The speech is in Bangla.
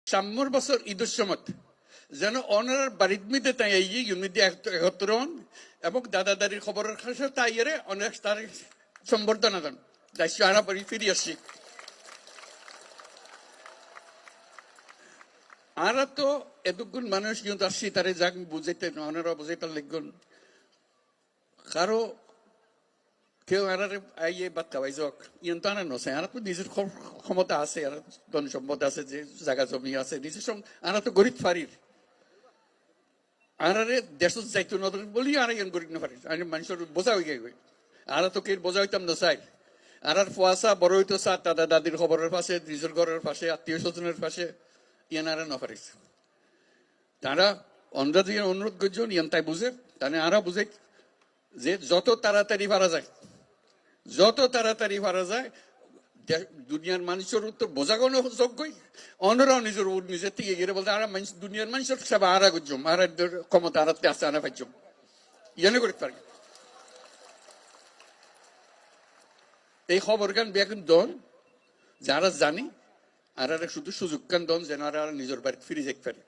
সাম্যর বছর ঈদের সময় যেন অনার বাড়ির মধ্যে তাই এই ইউনিটি একত্র হন এবং দাদা দাদির খবরের কাছে তাই এর অনেক তার সম্বর্ধনা দেন দায়িত্ব আনা বাড়ি ফিরে আসছি আরা তো এতক্ষণ মানুষ কিন্তু আসছি তারে যাক বুঝাইতে অনারা বুঝাইতে লিখুন কারো কেউ আর আইয়ে বাদ খাওয়াই যাক ইয়ন তো আনা নছে আর তো নিজের ক্ষমতা আছে আর ধন সম্পদ আছে যে জায়গা জমি আছে নিজের আনা তো গরিব ফারির আনারে দেশ যাইতো না বলি আর ইয়ন গরিব না ফারির আমি মানুষের বোঝা হয়ে গেই আর তো কে বোঝা হইতাম না চাই আর ফুয়াশা বড় হইতো চা দাদা দাদির খবরের পাশে নিজের ঘরের পাশে আত্মীয় স্বজনের পাশে ইয়ান আর না পারিস তারা অন্ধা দিয়ে অনুরোধ করছেন ইয়ান তাই বুঝে তাহলে আরা বুঝে যে যত তাড়াতাড়ি পারা যায় দুনিয়ার মানুষের উত্তর বোঝাগোনো যোগ্যই অন্যরাও নিজের থেকে গিয়ে বলতে আর দুনিয়ার মানুষের সেবা আরা করছম আর ক্ষমতা আরাতে আসতে আনা পাইছম ইয়ানে করতে পারি এই খবর গান বেগুন দন যারা জানি আর শুধু সুযোগ গান দন যেন আর নিজের বাড়ি ফিরে যেতে পারে